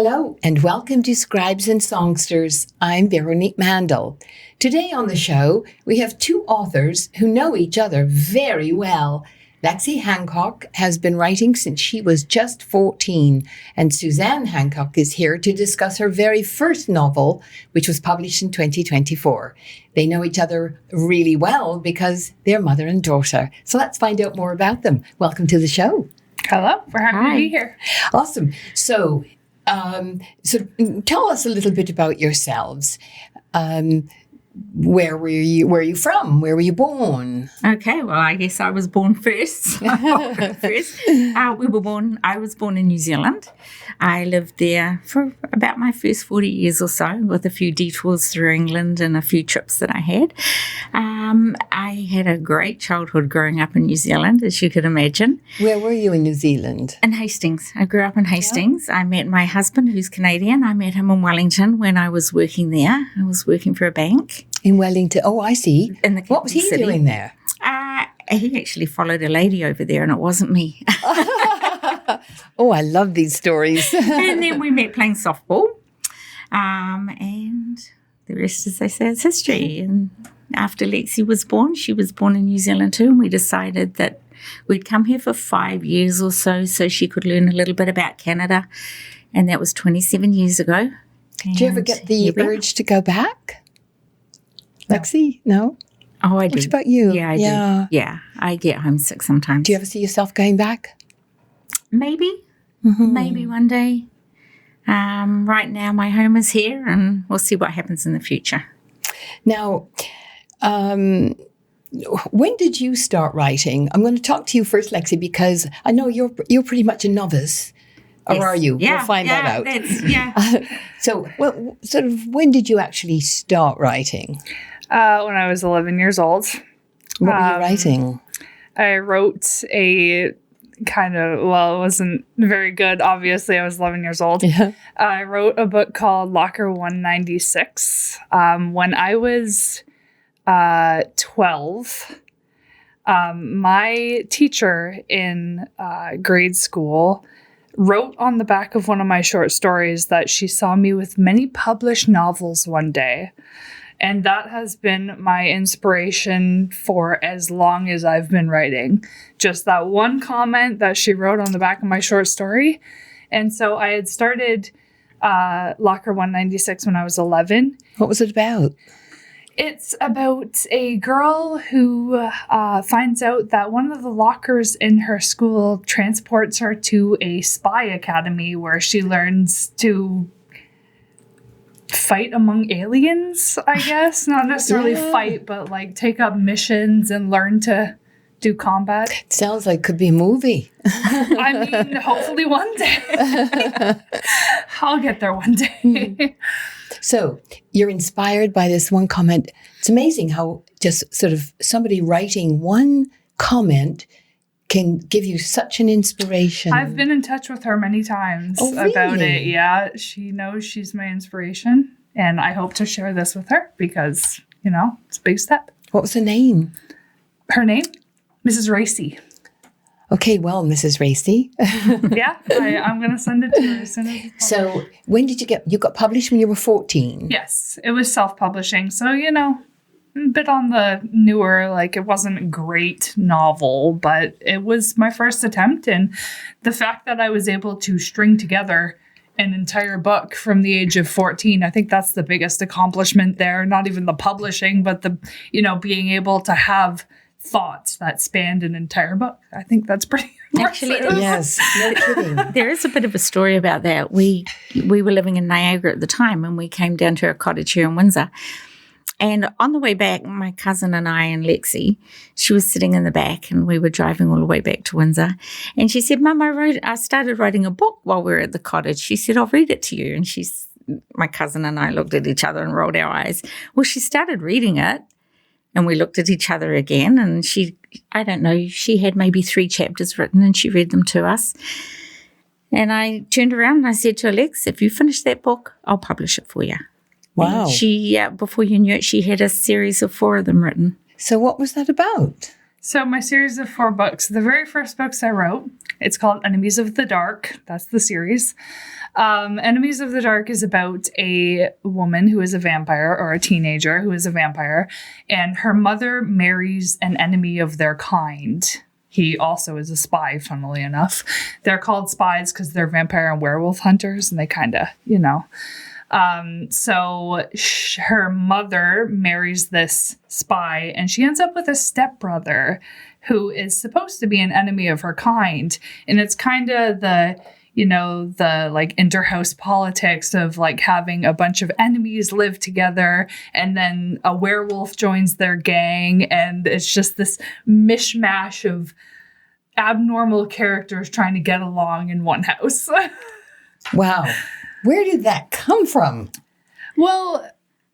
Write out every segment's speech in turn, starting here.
Hello and welcome to Scribes and Songsters. I'm Veronique Mandal. Today on the show, we have two authors who know each other very well. Lexie Hancock has been writing since she was just 14, and Suzanne Hancock is here to discuss her very first novel, which was published in 2024. They know each other really well because they're mother and daughter. So let's find out more about them. Welcome to the show. Hello, we're happy to be here. Awesome. So tell us a little bit about yourselves. Where were you from? Where were you born? Okay, well, I guess I was born first. I was born in New Zealand. I lived there for about my first 40 years or so, with a few detours through England and a few trips that I had. I had a great childhood growing up in New Zealand, as you could imagine. Where were you in New Zealand? In Hastings. I grew up in Hastings. Yeah. I met my husband, who's Canadian. I met him in Wellington when I was working there. I was working for a bank. In Wellington. Oh, I see. What was he doing there? He actually followed a lady over there, and it wasn't me. Oh, I love these stories. And then we met playing softball. And the rest, as they say, is history. And after Lexie was born, she was born in New Zealand too, and we decided that we'd come here for 5 years or so she could learn a little bit about Canada. And that was 27 years ago. Did you ever get the urge to go back? Lexie? No? Oh, I do. What about you? Yeah, I do. Yeah, I get homesick sometimes. Do you ever see yourself going back? Maybe. Mm-hmm. Maybe one day. Right now, my home is here, and we'll see what happens in the future. Now, when did you start writing? I'm going to talk to you first, Lexie, because I know you're pretty much a novice. Or yes. are you? Yeah, we'll find that out. When did you actually start writing? When I was 11 years old. What were you writing? I wrote a it wasn't very good. Obviously, I was 11 years old. Yeah. I wrote a book called Locker 196. When I was 12, my teacher in grade school wrote on the back of one of my short stories that she saw me with many published novels one day. And that has been my inspiration for as long as I've been writing. Just that one comment that she wrote on the back of my short story. And so I had started Locker 196 when I was 11. What was it about? It's about a girl who finds out that one of the lockers in her school transports her to a spy academy where she learns to fight among aliens, I guess. Not necessarily fight, but like take up missions and learn to do combat. It sounds like it could be a movie. I mean, hopefully one day. I'll get there one day. So you're inspired by this one comment. It's amazing how just sort of somebody writing one comment can give you such an inspiration. I've been in touch with her many times about it. Yeah, she knows she's my inspiration, and I hope to share this with her because, it's a big step. What was her name? Her name? Mrs. Racy. Okay, well, Mrs. Racy. Yeah, I'm going to send it to her as soon as it's published. So when did you got published when you were 14? Yes, it was self-publishing. So, a bit on the newer, it wasn't a great novel, but it was my first attempt. And the fact that I was able to string together an entire book from the age of 14, I think that's the biggest accomplishment there. Not even the publishing, but being able to have thoughts that spanned an entire book. I think that's pretty impressive. Actually, yes, no kidding. There is a bit of a story about that. We were living in Niagara at the time, and we came down to a cottage here in Windsor. And on the way back, my cousin and I and Lexie, she was sitting in the back, and we were driving all the way back to Windsor. And she said, Mum, I started writing a book while we were at the cottage. She said, I'll read it to you. And my cousin and I looked at each other and rolled our eyes. Well, she started reading it, and we looked at each other again. And she had maybe 3 chapters written, and she read them to us. And I turned around and I said to Alex, if you finish that book, I'll publish it for you. Wow. And before you knew it, she had a series of 4 of them written. So what was that about? So my series of 4 books, the very first books I wrote, it's called Enemies of the Dark. That's the series. Enemies of the Dark is about a woman who is a vampire, or a teenager who is a vampire, and her mother marries an enemy of their kind. He also is a spy, funnily enough. They're called spies because they're vampire and werewolf hunters, and they kind of, So her mother marries this spy, and she ends up with a stepbrother who is supposed to be an enemy of her kind. And it's kind of the like interhouse politics of like having a bunch of enemies live together, and then a werewolf joins their gang, and it's just this mishmash of abnormal characters trying to get along in one house. Wow. Where did that come from? Well,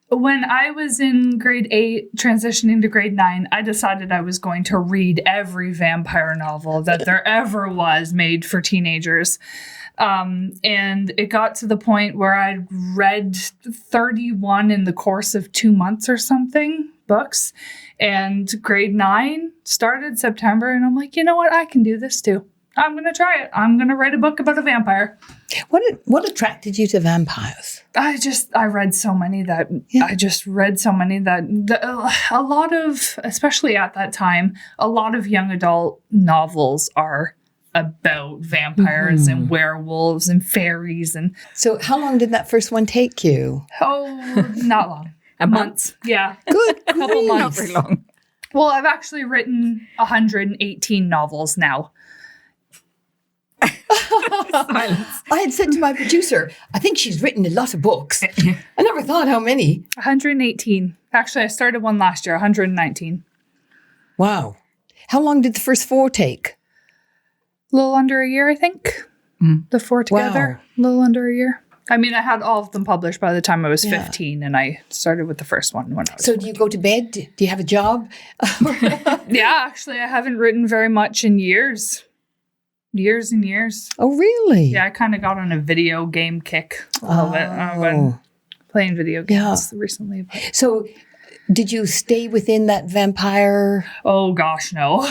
when I was in grade 8, transitioning to grade 9, I decided I was going to read every vampire novel that there ever was made for teenagers. And it got to the point where I read 31 in the course of 2 months or something, books. And grade 9 started September, and I'm like, you know what? I can do this too. I'm going to try it. I'm going to write a book about a vampire. What attracted you to vampires? I read so many that a lot of, especially at that time, a lot of young adult novels are about vampires and werewolves and fairies. And so how long did that first one take you? Oh, not long. A month? Yeah. Good. A couple months. Not very long. Well, I've actually written 118 novels now. I had said to my producer, I think she's written a lot of books. I never thought how many. 118. Actually, I started one last year, 119. Wow. How long did the first 4 take? A little under a year, I think. The 4 together. A little under a year. I mean, I had all of them published by the time I was 15, and I started with the first one when I was 14. Do you go to bed? Do you have a job? Yeah, actually, I haven't written very much in years. Years and years. Oh, really? Yeah, I kind of got on a video game kick a little bit. I've been playing video games recently. But. So, did you stay within that vampire? Oh, gosh, no.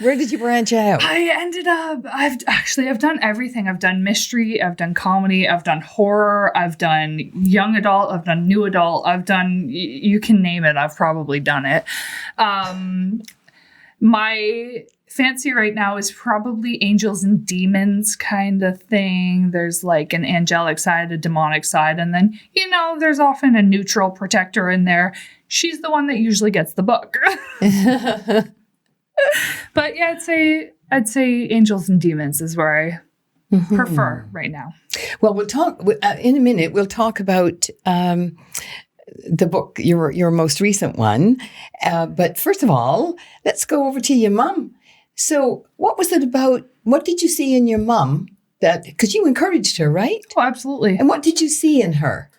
Where did you branch out? I ended up, I've done everything. I've done mystery, I've done comedy, I've done horror, I've done young adult, I've done new adult, I've done, you can name it, I've probably done it. My fancy right now is probably angels and demons kind of thing. There's like an angelic side, a demonic side, and then, there's often a neutral protector in there. She's the one that usually gets the book. But yeah, I'd say angels and demons is where I prefer right now. Well, we'll talk in a minute. We'll talk about the book, your most recent one. But first of all, let's go over to your mum. So what was it about? What did you see in your mum because you encouraged her, right? Oh, absolutely. And what did you see in her?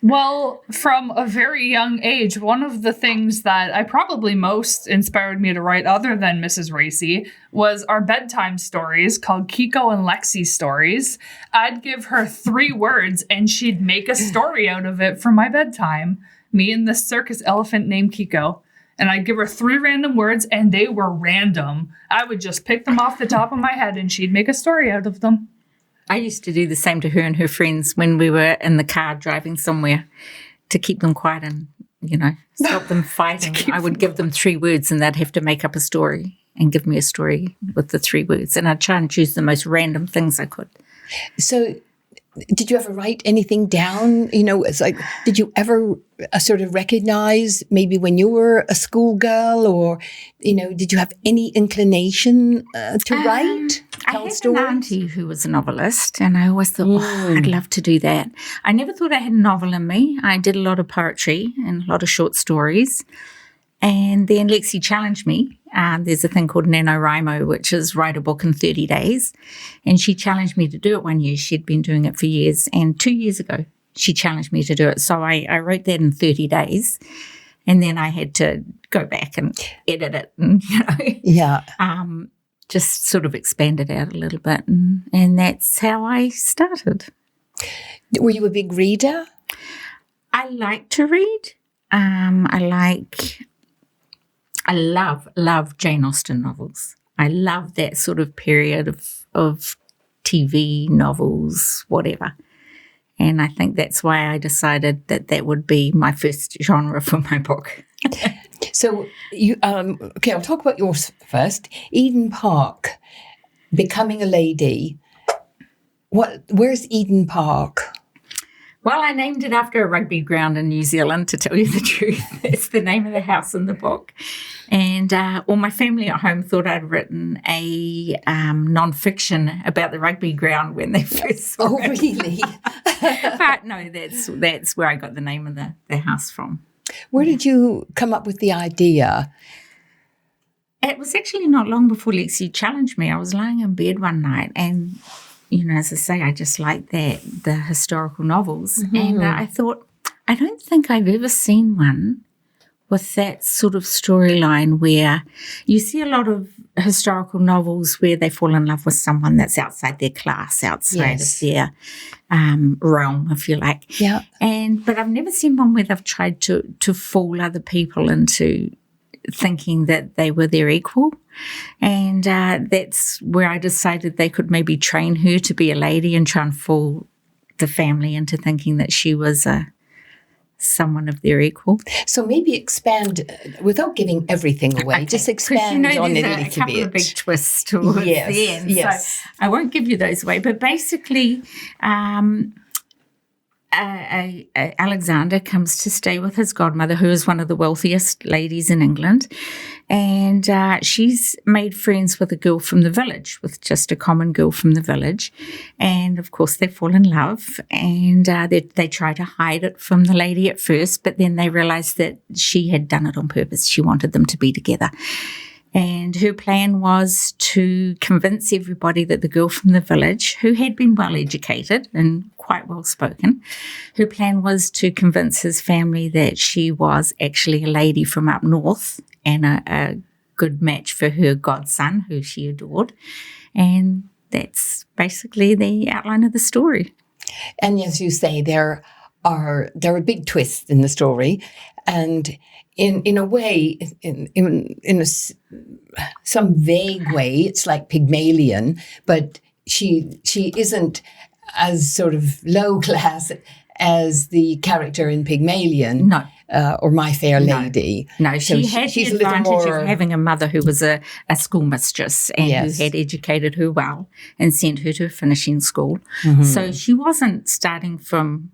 Well, from a very young age, one of the things that I probably most inspired me to write, other than Mrs. Racy, was our bedtime stories called Kiko and Lexie stories. I'd give her 3 words and she'd make a story out of it for my bedtime. Me and this circus elephant named Kiko. And I'd give her 3 random words and they were random. I would just pick them off the top of my head and she'd make a story out of them. I used to do the same to her and her friends when we were in the car driving somewhere to keep them quiet and, stop them fighting. I would give them 3 words and they'd have to make up a story and give me a story with the 3 words. And I'd try and choose the most random things I could. So did you ever write anything down? It's like, did you ever sort of recognize maybe when you were a schoolgirl or, did you have any inclination to write? I had an auntie who was a novelist, and I always thought, I'd love to do that. I never thought I had a novel in me. I did a lot of poetry and a lot of short stories. And then Lexie challenged me. There's a thing called NaNoWriMo, which is write a book in 30 days. And she challenged me to do it one year. She'd been doing it for years. And 2 years ago, she challenged me to do it. So I wrote that in 30 days. And then I had to go back and edit it and, Yeah. Just sort of expand it out a little bit. And that's how I started. Were you a big reader? I love Jane Austen novels. I love that sort of period of TV novels, whatever. And I think that's why I decided that would be my first genre for my book. So, okay, I'll talk about yours first. Eden Park, Becoming a Lady. Where's Eden Park? Well, I named it after a rugby ground in New Zealand, to tell you the truth. It's the name of the house in the book. And my family at home thought I'd written a non-fiction about the rugby ground when they first saw it. Oh, really? But no, that's where I got the name of the house from. Where did you come up with the idea? It was actually not long before Lexie challenged me. I was lying in bed one night and, as I say, I just like the historical novels. Mm-hmm. And I thought, I don't think I've ever seen one with that sort of storyline where you see a lot of historical novels where they fall in love with someone that's outside their class, outside of their realm, if you like. Yeah. But I've never seen one where they've tried to fool other people into thinking that they were their equal. And that's where I decided they could maybe train her to be a lady and try and fool the family into thinking that she was someone of their equal. So maybe expand, without giving everything away, just expand on it a little bit. There's a couple of big twists towards the end. Yes. So I won't give you those away. But basically, Alexander comes to stay with his godmother, who is one of the wealthiest ladies in England, and she's made friends with a girl from the village, with just a common girl from the village, and of course they fall in love, and they try to hide it from the lady at first, but then they realize that she had done it on purpose. She wanted them to be together. And her plan was to convince everybody that the girl from the village, who had been well educated and quite well spoken, her plan was to convince his family that she was actually a lady from up north and a good match for her godson, who she adored. And that's basically the outline of the story. And as you say, there are big twists in the story, and in a way, in some vague way, it's like Pygmalion, but she isn't as sort of low class as the character in Pygmalion. No. Or My Fair Lady. No, she's the advantage of having a mother who was a schoolmistress and who had educated her well and sent her to a finishing school. Mm-hmm. So she wasn't starting from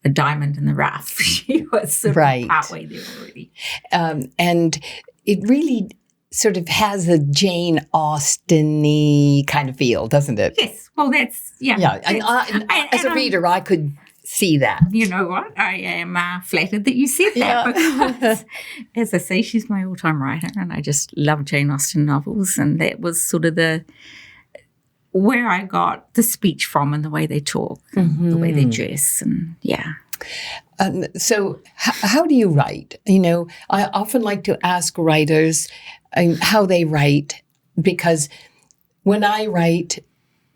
a diamond in the rough. She was sort of partway there already. And it really sort of has a Jane Austen-y kind of feel, doesn't it? Yes. Well, that's, yeah. Yeah. And as a reader, I could see that. You know what? I am flattered that you said that because, as I say, she's my all-time writer and I just love Jane Austen novels, and that was sort of where I got the speech from and the way they talk and the way they dress and, so how do you write? I often like to ask writers how they write, because when I write,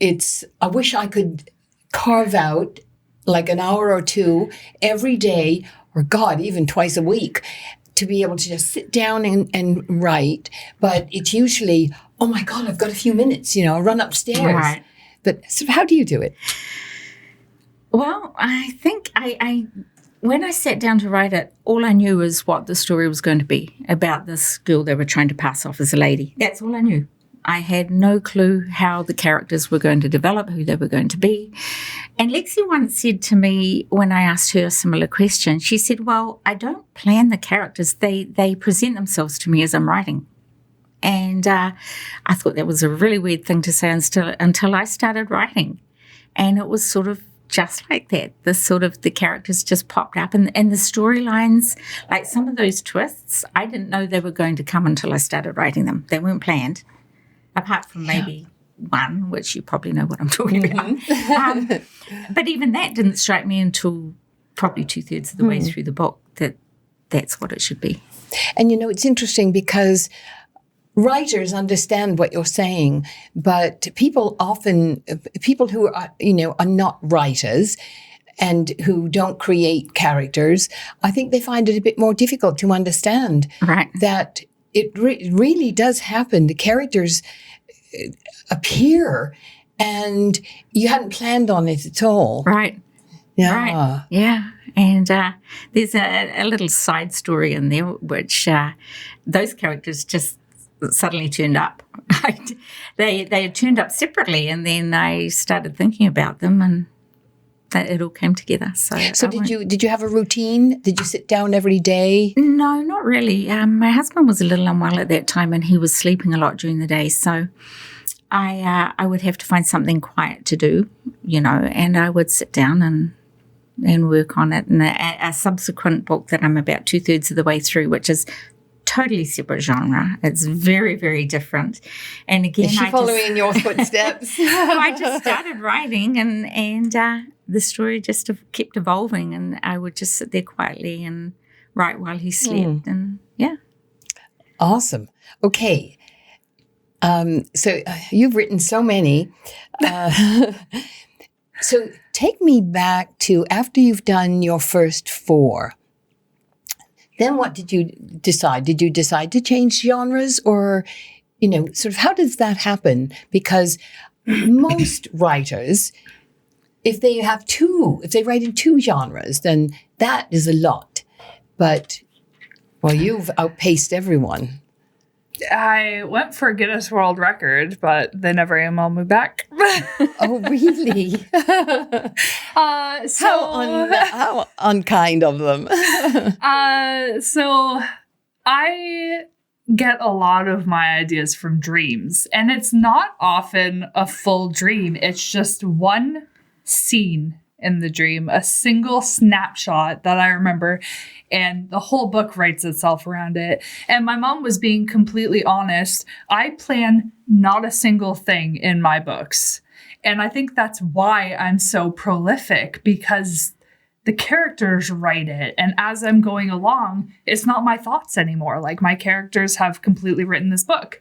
I wish I could carve out like an hour or two every day, or God, even twice a week, to be able to just sit down and write. But it's usually, oh my God, I've got a few minutes, I'll run upstairs. Right. But so how do you do it? Well, I think when I sat down to write it, all I knew was what the story was going to be about this girl they were trying to pass off as a lady. That's all I knew. I had no clue how the characters were going to develop, who they were going to be. And Lexie once said to me, when I asked her a similar question, she said, well, I don't plan the characters. They present themselves to me as I'm writing. And I thought that was a really weird thing to say until I started writing. And it was sort of just like that. The characters just popped up. And the storylines, like some of those twists, I didn't know they were going to come until I started writing them. They weren't planned. Apart from maybe one, which you probably know what I'm talking about. But even that didn't strike me until probably 2/3 of the way through the book that's what it should be. And, it's interesting because writers understand what you're saying, but people who are, are not writers and who don't create characters, I think they find it a bit more difficult to understand that really does happen. The characters appear, and you hadn't planned on it at all. Right. Yeah. Right. Yeah. And there's a little side story in there, which those characters just suddenly turned up. They had turned up separately, and then I started thinking about them, and that it all came together. So did you have a routine? Did you sit down every day? No, not really. My husband was a little unwell at that time, and he was sleeping a lot during the day. So I would have to find something quiet to do, and I would sit down and work on it. And a subsequent book that I'm about 2/3 of the way through, which is totally separate genre. It's very, very different. And again, is she following in your footsteps? I just started writing, and the story just kept evolving, and I would just sit there quietly and write while he slept. And yeah. Awesome. Okay. So you've written so many. So take me back to after you've done your first 4. Then what did you decide? Did you decide to change genres, or, sort of how does that happen? Because most writers, if they write in 2 genres, then that is a lot. But, well, you've outpaced everyone. I went for a Guinness World Record, but they never emailed me back. Oh, really? How unkind of them. So I get a lot of my ideas from dreams, and it's not often a full dream. It's just one scene in the dream, a single snapshot that I remember, and the whole book writes itself around it. And my mom was being completely honest. I plan not a single thing in my books. And I think that's why I'm so prolific, because the characters write it. And as I'm going along, it's not my thoughts anymore. Like, my characters have completely written this book.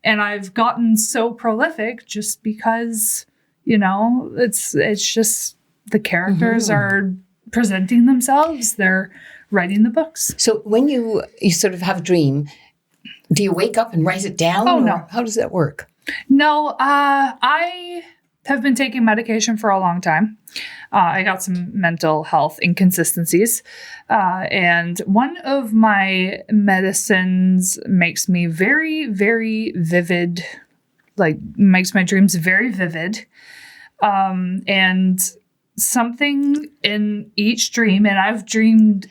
And I've gotten so prolific just because, it's just the characters are presenting themselves. They're writing the books. So when you sort of have a dream, do you wake up and write it down? Oh, no. How does that work? No, I have been taking medication for a long time. I got some mental health inconsistencies. And one of my medicines makes me very, very vivid, makes my dreams very vivid. And something in each dream, and I've dreamt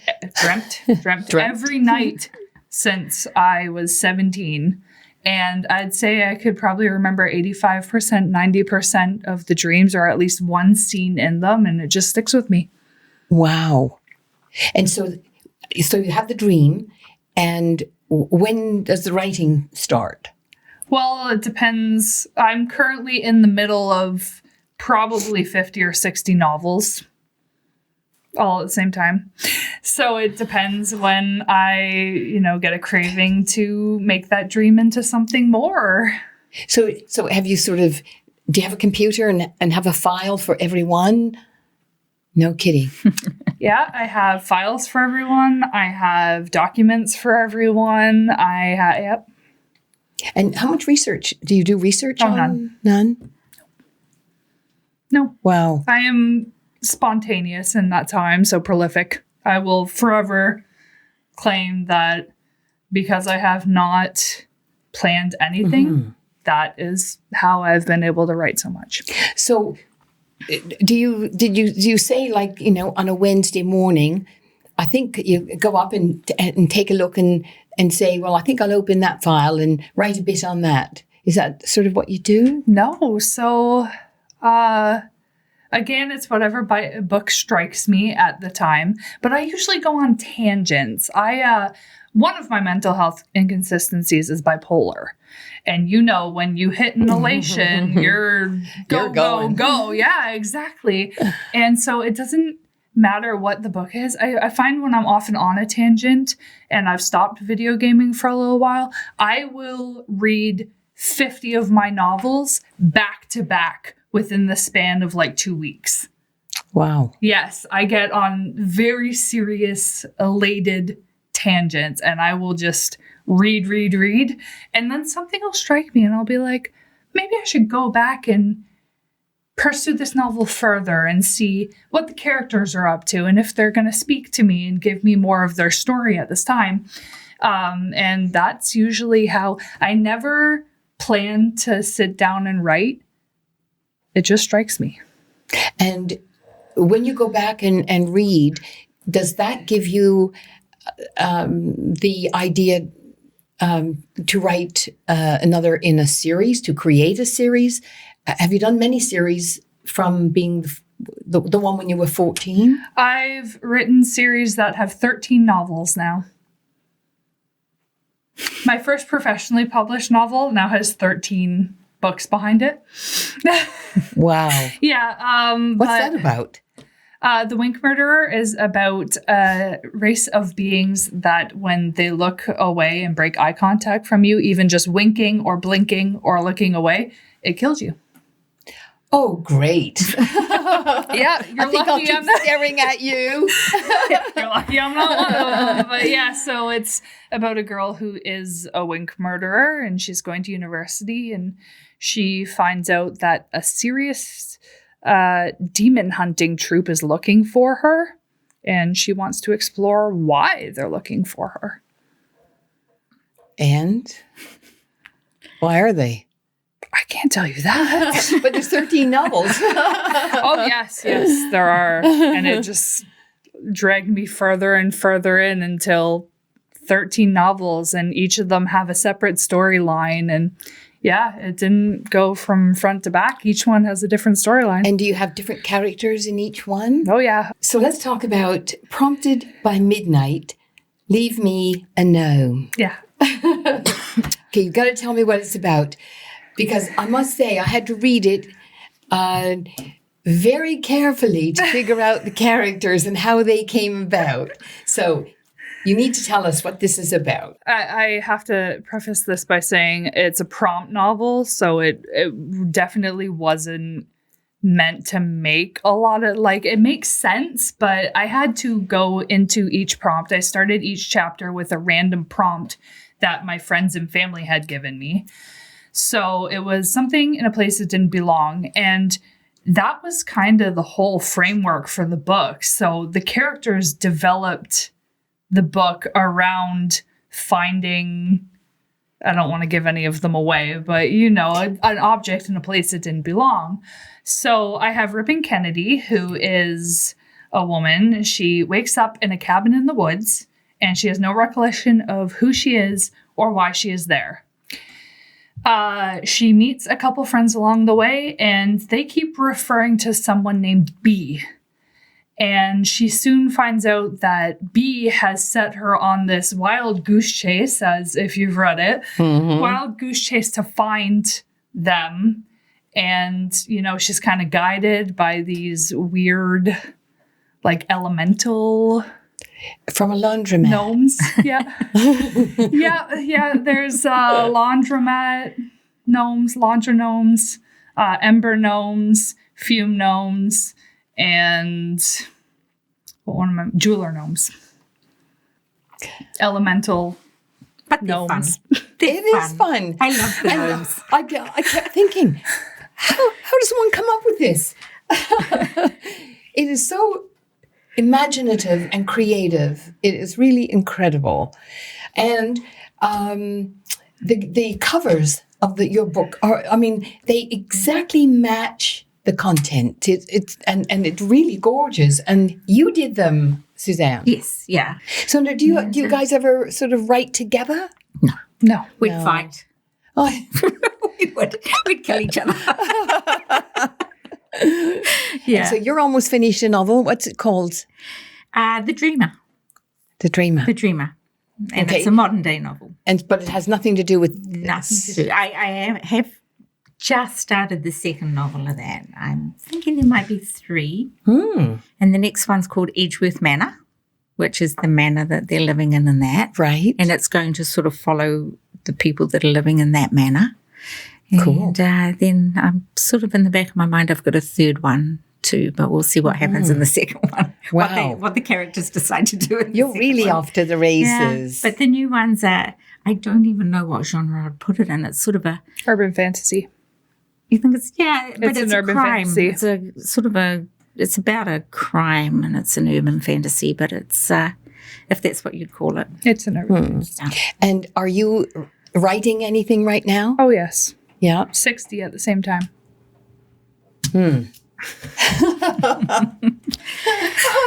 every night since I was 17. And I'd say I could probably remember 85%, 90% of the dreams, or at least one scene in them, and it just sticks with me. Wow. And so you have the dream, and when does the writing start? Well, it depends. I'm currently in the middle of probably 50 or 60 novels all at the same time. So it depends when I, get a craving to make that dream into something more. So have you do you have a computer and have a file for everyone? No kidding. Yeah, I have files for everyone. I have documents for everyone. Yep. And how much research? Do you do research on? None. None? No. Wow. I am spontaneous, and that's how I'm so prolific. I will forever claim that because I have not planned anything, that is how I've been able to write so much. So do you say, on a Wednesday morning, I think you go up and take a look and say, well, I think I'll open that file and write a bit on that. Is that sort of what you do? No. So, again, it's whatever book strikes me at the time, but I usually go on tangents. One of my mental health inconsistencies is bipolar. And when you hit an elation, you're go. Yeah, exactly. And so it doesn't matter what the book is. I find when I'm often on a tangent and I've stopped video gaming for a little while, I will read 50 of my novels back to back within the span of 2 weeks. Wow. Yes, I get on very serious, elated tangents, and I will just read. And then something will strike me and I'll be like, maybe I should go back and pursue this novel further and see what the characters are up to and if they're going to speak to me and give me more of their story at this time. And that's usually how I never plan to sit down and write. It just strikes me. And when you go back and read, does that give you the idea to write another in a series, to create a series? Have you done many series from being the one when you were 14? I've written series that have 13 novels now. My first professionally published novel now has 13 books behind it. Wow. Yeah. What's that about? The Wink Murderer is about a race of beings that when they look away and break eye contact from you, even just winking or blinking or looking away, it kills you. Oh, great. Yeah, I think I'll keep staring at you. You're lucky I'm not one of them. But yeah, so it's about a girl who is a wink murderer, and she's going to university, and she finds out that a serious demon hunting troupe is looking for her, and she wants to explore why they're looking for her. And why are they? I can't tell you that. But there's 13 novels. Oh, yes, there are. And it just dragged me further and further in until 13 novels, and each of them have a separate storyline. And yeah, it didn't go from front to back. Each one has a different storyline. And do you have different characters in each one? Oh, yeah. So let's talk about Prompted by Midnight, Leave Me a Gnome. Yeah. Okay, you've got to tell me what it's about. Because I must say, I had to read it very carefully to figure out the characters and how they came about. So you need to tell us what this is about. I have to preface this by saying it's a prompt novel, so it definitely wasn't meant to make a lot of, like, it makes sense, but I had to go into each prompt. I started each chapter with a random prompt that my friends and family had given me. So it was something in a place that didn't belong. And that was kind of the whole framework for the book. So the characters developed the book around finding, I don't want to give any of them away, but an object in a place that didn't belong. So I have Rippon Kennedy, who is a woman. She wakes up in a cabin in the woods, and she has no recollection of who she is or why she is there. She meets a couple friends along the way, and they keep referring to someone named B. And she soon finds out that B has set her on this wild goose chase, as if you've read it, wild goose chase to find them. And, she's kind of guided by these weird, like, elemental from a laundromat. Gnomes, yeah. yeah. There's laundromat gnomes, laundry gnomes, ember gnomes, fume gnomes, and jeweler gnomes. Elemental gnomes. It is fun. I love the gnomes. I kept thinking, how does one come up with this? It is so imaginative and creative. It is really incredible. And the covers of your book they exactly match the content. It's really gorgeous. And you did them, Suzanne. Yes, yeah. So do you guys ever sort of write together? No. We'd fight. Oh. We'd kill each other. Yeah. And so you're almost finished a novel. What's it called? The Dreamer. The Dreamer. The Dreamer. And it's a modern day novel. But it has nothing to do with nothing to do. I have just started the second novel of that. I'm thinking there might be 3. And the next one's called Edgeworth Manor, which is the manor that they're living in that. Right. And it's going to sort of follow the people that are living in that manor. Cool. And then I'm sort of in the back of my mind, I've got a third one 2, but we'll see what happens in the second one. Wow. What the characters decide to do in the You're second really one. off to the races. Yeah, but the new ones are, I don't even know what genre I'd put it in. It's sort of a, Urban fantasy. you think it's, but It's it's an a urban crime. fantasy. It's a sort of a, it's about a crime and it's an urban fantasy, but it's, if that's what you'd call it. It's an urban fantasy. And are you writing anything right now? Oh, yes. Yeah. 60 at the same time.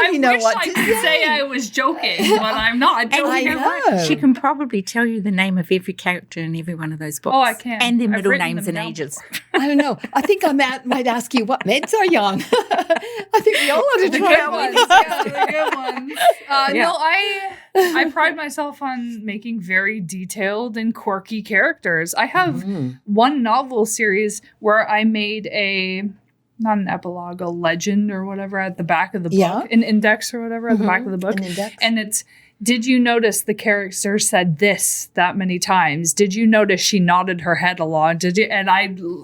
I know wish what I to could say I was joking, but I'm not joking. I know. She can probably tell you the name of every character in every one of those books. Oh, I can. And their I've middle written names them and down ages. I don't know. I think might ask you, what meds are you on? I think we all ought to try Good one. ones. Yeah, the good ones. Yeah. No, I pride myself on making very detailed and quirky characters. I have one novel series where I made not an epilogue, a legend or whatever at the back of the book, Yeah. an index or whatever at the back of the book. An index. And it's, did you notice the character said this that many times? Did you notice she nodded her head a lot? Did you? And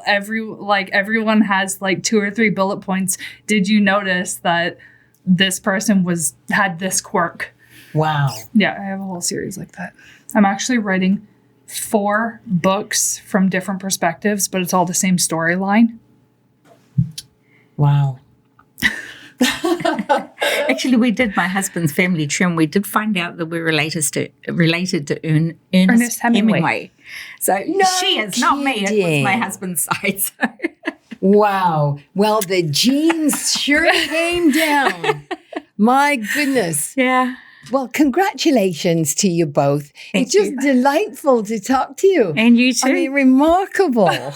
everyone has like 2 or 3 bullet points. Did you notice that this person had this quirk? Wow. Yeah, I have a whole series like that. I'm actually writing 4 books from different perspectives, but it's all the same storyline. Wow. Actually, we did my husband's family tree, and we did find out that we're related to Ernest Ernest Hemingway. Hemingway. So she is not me. It kidding. was my husband's side. So. Wow. Well, the genes sure came down. My goodness. Yeah. Well, congratulations to you both. Thank It's just you. delightful to talk to you. And you too. I mean, remarkable.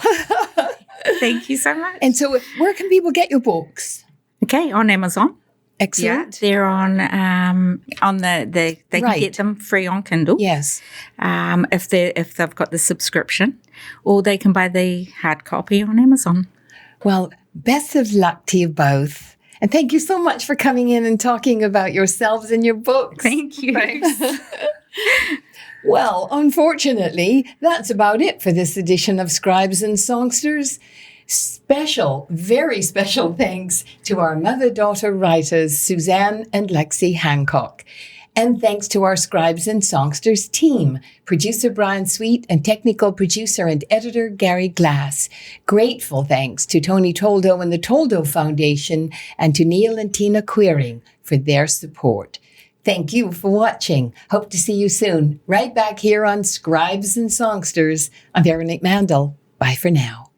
Thank you so much. And so where can people get your books? Okay, on Amazon. Excellent. They're on they can Right. get them free on Kindle. Yes. If they've got the subscription, or they can buy the hard copy on Amazon. Well, best of luck to you both. And thank you so much for coming in and talking about yourselves and your books. Thank you. Thanks. Well, unfortunately, that's about it for this edition of Scribes and Songsters. Special, very special thanks to our mother-daughter writers, Suzanne and Lexie Hancock. And thanks to our Scribes and Songsters team, producer Brian Sweet and technical producer and editor Gary Glass. Grateful thanks to Tony Toldo and the Toldo Foundation and to Neil and Tina Queering for their support. Thank you for watching. Hope to see you soon, right back here on Scribes and Songsters. I'm Veronique Mandal. Bye for now.